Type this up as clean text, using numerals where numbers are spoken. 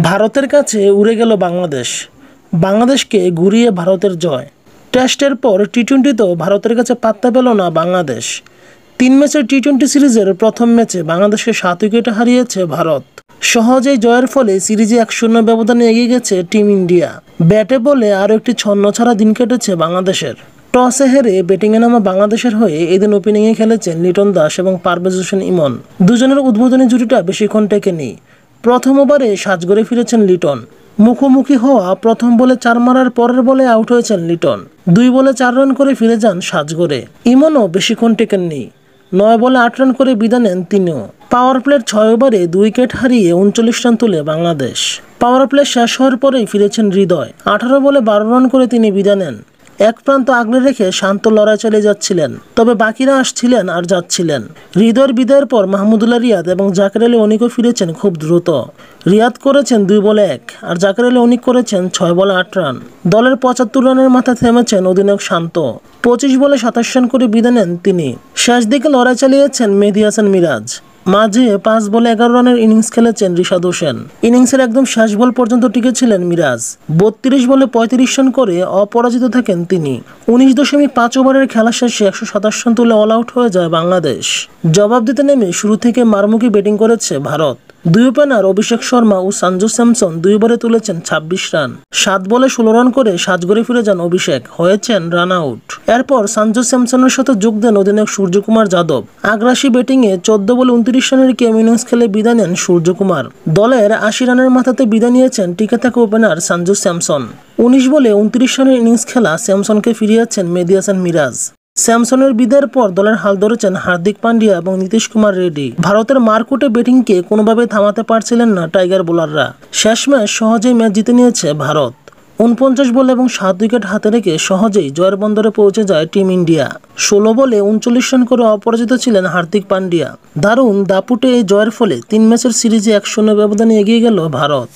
ভারতের কাছে উড়ে গেল বাংলাদেশ। বাংলাদেশকে ঘুরিয়ে ভারতের জয়। টেস্টের পর টি-20তেও ভারতের কাছে পাত্তা পেল না বাংলাদেশ। 3 ম্যাচের টি-20 সিরিজের প্রথম ম্যাচে বাংলাদেশকে 7 উইকেটে হারিয়েছে ভারত। সহজেই জয়ের ফলে সিরিজে 1-0 ব্যবধানে এগিয়ে গেছে টিম ইন্ডিয়া। ব্যাটে বলে আরও একটি ছন্নছাড়া দিন কেটেছে বাংলাদেশের। টসে হেরে ব্যাটিংয়ে নামা বাংলাদেশের হয়ে এদিন ওপেনিংয়ে খেলেছেন লিটন দাস এবং পারভেজ হোসেন ইমন। দুজনের উদ্বোধনী জুটিটা বেশিক্ষণ টেকেনি। প্রথম ওভারে সাজঘরে ফিরেছেন লিটন। মুখোমুখি হওয়া প্রথম বলে 4 মারার পরের বলে আউট হয়েছেন লিটন। 2 বলে 4 রান করে ফিরে যান সাজঘরে। ইমনও বেশিক্ষণ টেকেননি। 9 বলে 8 রান করে বিদায় নেন তিনিও। পাওয়ার প্লের 6 ওভারে 2 উইকেট হারিয়ে 39 রান তুলে বাংলাদেশ। পাওয়ার প্লে শেষ হওয়ার পরেই ফিরেছেন হৃদয়। 18 বলে 12 রান করে তিনি বিদায় নেন। এক প্রান্ত আগলে রেখে শান্ত লড়াই চালিয়ে যাচ্ছিলেন, তবে বাকিরা আসছিলেন আর যাচ্ছিলেন। হৃদয়ের বিদায়ের পর মাহমুদুল্লাহ রিয়াদ এবং জাকের আলী অনিকও ফিরেছেন খুব দ্রুত। রিয়াদ করেছেন 2 বলে 1 আর জাকের আলী অনিক করেছেন 6 বলে 8 রান। দলের 75 রানের মাথায় থেমেছেন অধিনায়ক শান্ত। 25 বলে 27 রান করে বিদায় নেন তিনি। শেষ দিকে লড়াই চালিয়েছেন মেহেদী হাসান মিরাজ। মাঝে 5 বলে 11 রানের ইনিংস খেলেছেন রিশাদ হোসেন। ইনিংসের একদম শেষ বল পর্যন্ত টিকেছিলেন মিরাজ। 32 বলে 35 রান করে অপরাজিত থাকেন তিনি। 19.5 ওভারের খেলা শেষে 127 রান তুলে অল আউট হয়ে যায় বাংলাদেশ। জবাব দিতে নেমে শুরু থেকে মারমুখী ব্যাটিং করেছে ভারত। 2 ওপেনার অভিষেক শর্মা ও সঞ্জু স্যামসন 2 ওভারে তুলেছেন 26 রান। 7 বলে 16 রান করে সাজঘরে ফিরে যান অভিষেক, হয়েছেন রান আউট। এরপর সঞ্জু স্যামসনের সাথে যোগ দেন অধিনায়ক সূর্যকুমার যাদব। আগ্রাসী ব্যাটিংয়ে 14 বলে 29 রানের গেম ইনিংস খেলে বিদায় নেন সূর্যকুমার। দলের 80 রানের মাথাতে বিদায় নিয়েছেন টিকে থাকা ওপেনার সঞ্জু স্যামসন। 19 বলে 29 রানের ইনিংস খেলা স্যামসনকে ফিরিয়েছেন মেহেদী হাসান মিরাজ। স্যামসনের বিদায়ের পর দলের হাল ধরেছেন হার্দিক পান্ডিয়া এবং নীতিশ কুমার রেড্ডি। ভারতের মারকুটে ব্যাটিংকে কোনোভাবে থামাতে পারছিলেন না টাইগার বোলাররা। শেষ ম্যাচ সহজেই ম্যাচ জিতে নিয়েছে ভারত। 49 বল এবং 7 উইকেট হাতে রেখে সহজেই জয়ের বন্দরে পৌঁছে যায় টিম ইন্ডিয়া। 16 বলে 39 রান করে অপরাজিত ছিলেন হার্দিক পান্ডিয়া। দারুণ দাপুটে এই জয়ের ফলে 3 ম্যাচের সিরিজে 1-0 ব্যবধানে এগিয়ে গেল ভারত।